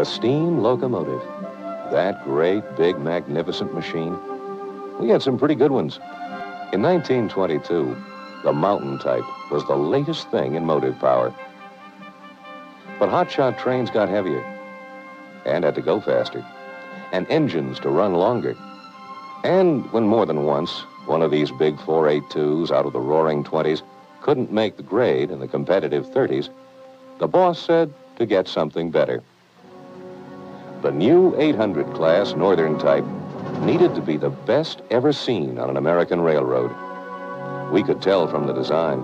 The steam locomotive. That great, big, magnificent machine. We had some pretty good ones. In 1922, the mountain type was the latest thing in motive power. But hotshot trains got heavier and had to go faster, and engines to run longer. And when more than once one of these big 482s out of the roaring 20s couldn't make the grade in the competitive 30s, the boss said to get something better. The new 800 class Northern type needed to be the best ever seen on an American railroad. We could tell from the design,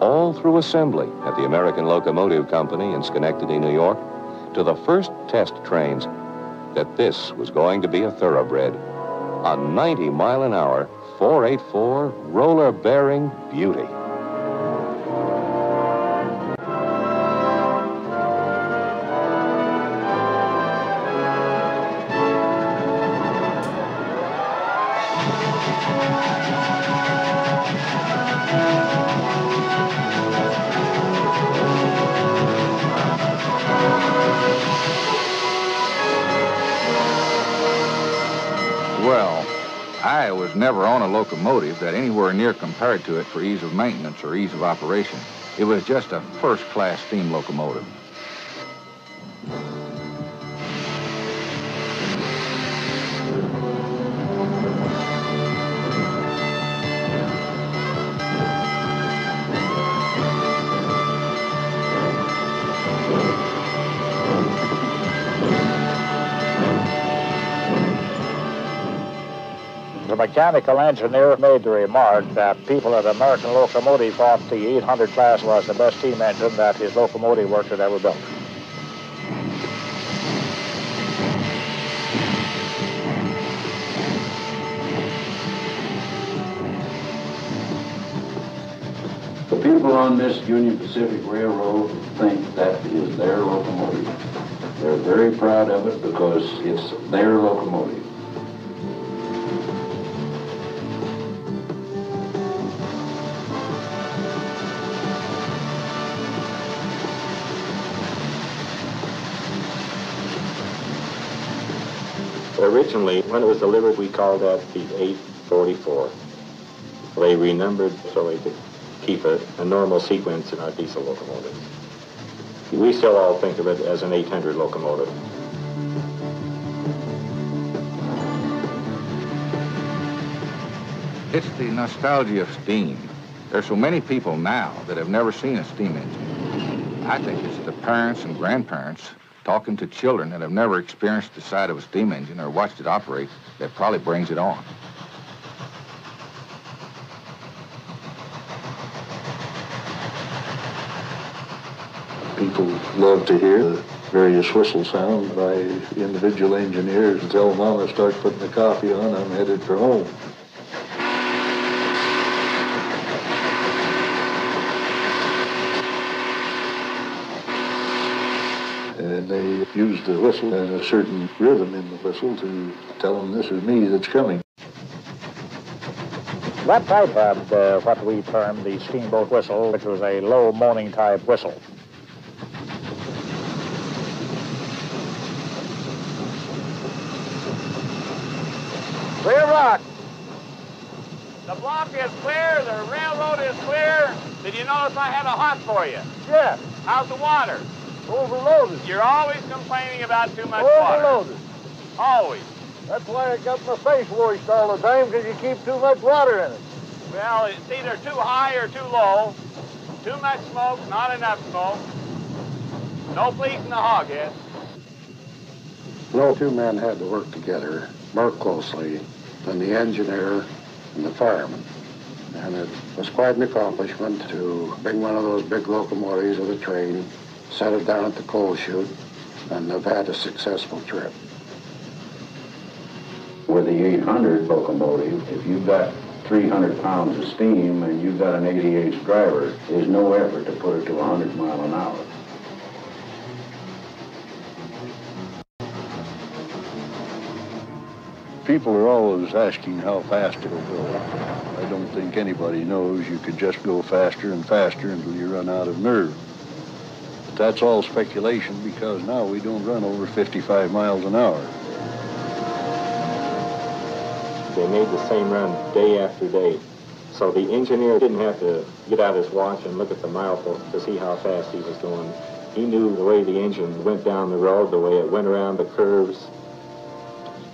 all through assembly at the American Locomotive Company in Schenectady, New York, to the first test trains, that this was going to be a thoroughbred. A 90-mile-an-hour 484 roller-bearing beauty. Well, I was never on a locomotive that anywhere near compared to it for ease of maintenance or ease of operation. It was just a first-class steam locomotive. The mechanical engineer made the remark that people at American Locomotive thought the 800 class was the best steam engine that his locomotive works had ever built. The people on this Union Pacific Railroad think that is their locomotive. They're very proud of it because it's their locomotive. Originally, when it was delivered, we called that the 844. They renumbered so they could keep a normal sequence in our diesel locomotives. We still all think of it as an 800 locomotive. It's the nostalgia of steam. There's so many people now that have never seen a steam engine. I think it's the parents and grandparents talking to children that have never experienced the sight of a steam engine or watched it operate that probably brings it on. People love to hear the various whistle sounds by individual engineers and tell Mama, start putting the coffee on, I'm headed for home. And they use the whistle and a certain rhythm in the whistle to tell them this is me that's coming. That type had what we termed the steamboat whistle, which was a low moaning type whistle. Clear rock. The block is clear, the railroad is clear. Did you notice I had a hot for you? Yeah. How's the water? Overloaded. You're always complaining about too much water. Overloaded. Always. That's why I got my face washed all the time, because you keep too much water in it. Well, it's either too high or too low. Too much smoke, not enough smoke. No pleasing the hoghead. No two men had to work together more closely than the engineer and the fireman. And it was quite an accomplishment to bring one of those big locomotives of the train, set it down at the coal chute, and have had a successful trip. With the 800 locomotive, if you've got 300 pounds of steam and you've got an 88 driver, there's no effort to put it to 100 miles an hour. People are always asking how fast it'll go. I don't think anybody knows you could just go faster and faster until you run out of nerve. That's all speculation because now we don't run over 55 miles an hour. They made the same run day after day. So the engineer didn't have to get out his watch and look at the milepost to see how fast he was going. He knew the way the engine went down the road, the way it went around the curves.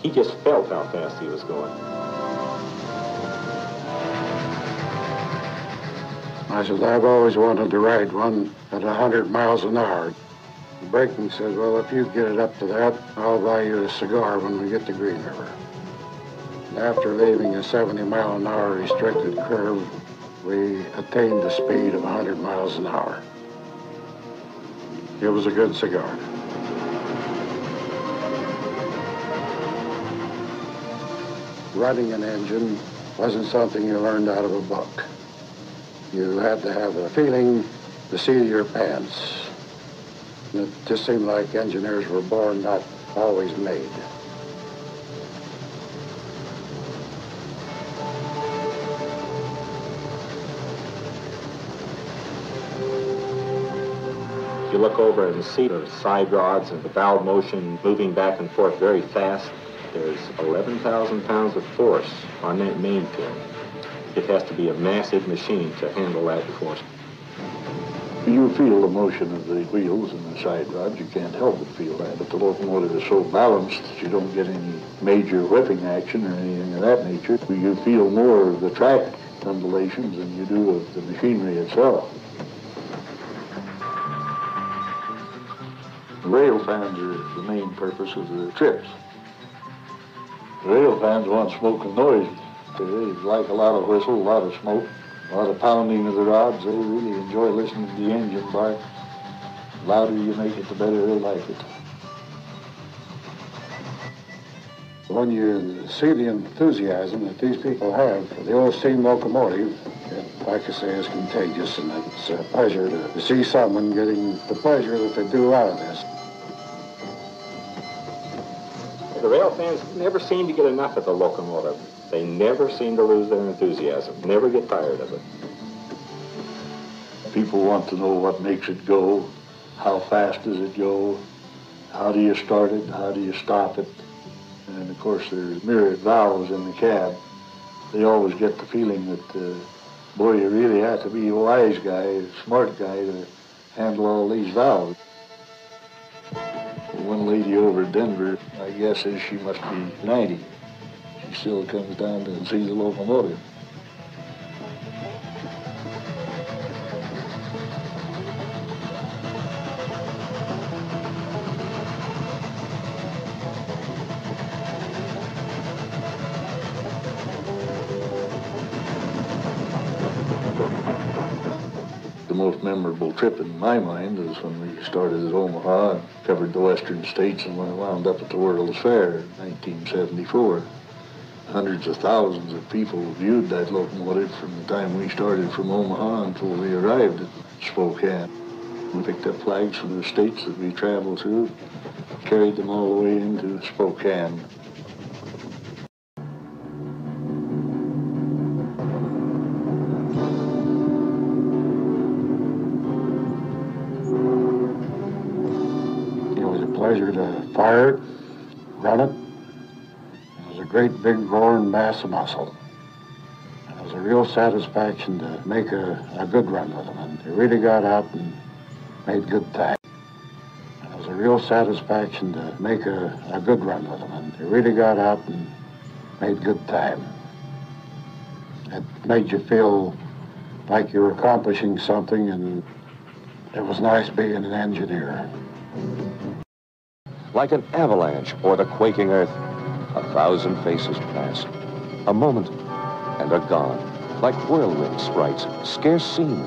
He just felt how fast he was going. I said, I've always wanted to ride one at 100 miles an hour. The brakeman said, well, if you get it up to that, I'll buy you a cigar when we get to Green River. After leaving a 70-mile-an-hour restricted curve, we attained the speed of 100 miles an hour. It was a good cigar. Running an engine wasn't something you learned out of a book. You had to have a feeling, the seat of your pants. It just seemed like engineers were born, not always made. If you look over and see the side rods and the valve motion moving back and forth very fast, there's 11,000 pounds of force on that main pin. It has to be a massive machine to handle that force. You feel the motion of the wheels and the side rods. You can't help but feel that. But the locomotive is so balanced that you don't get any major whipping action or anything of that nature. You feel more of the track undulations than you do of the machinery itself. The rail fans are the main purpose of the trips. The rail fans want smoke and noise. They like a lot of whistle, a lot of smoke, a lot of pounding of the rods. They really enjoy listening to the engine bark. The louder you make it, the better they like it. When you see the enthusiasm that these people have for the old steam locomotive, it, like I say, is contagious, and it's a pleasure to see someone getting the pleasure that they do out of this. The rail fans never seem to get enough of the locomotive. They never seem to lose their enthusiasm, never get tired of it. People want to know what makes it go, how fast does it go, how do you start it, how do you stop it. And of course there's mirrored valves in the cab. They always get the feeling that, boy, you really have to be a wise guy, a smart guy to handle all these valves. One lady over at Denver, my guess is she must be 90. She still comes down to see the locomotive. The most memorable trip in my mind is when we started at Omaha and covered the western states and wound up at the World's Fair in 1974. Hundreds of thousands of people viewed that locomotive from the time we started from Omaha until we arrived at Spokane. We picked up flags from the states that we traveled through, carried them all the way into Spokane. Pleasure to fire it, run it. It was a great big roaring mass of muscle. It was a real satisfaction to make a good run with them, and they really got out and made good time. It was a real satisfaction to make a good run with them, and they really got out and made good time. It made you feel like you were accomplishing something, and it was nice being an engineer. Like an avalanche or the quaking earth, 1,000 faces pass. A moment and are gone, like whirlwind sprites, scarce seen.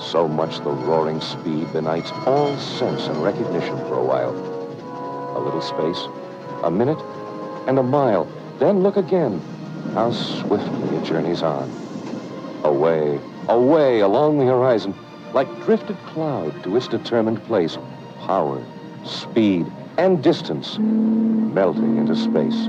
So much the roaring speed benights all sense and recognition for a while. A little space, a minute, and a mile. Then look again. How swiftly it journeys on. Away, away along the horizon, like drifted cloud to its determined place. Power, speed, and distance melting into space.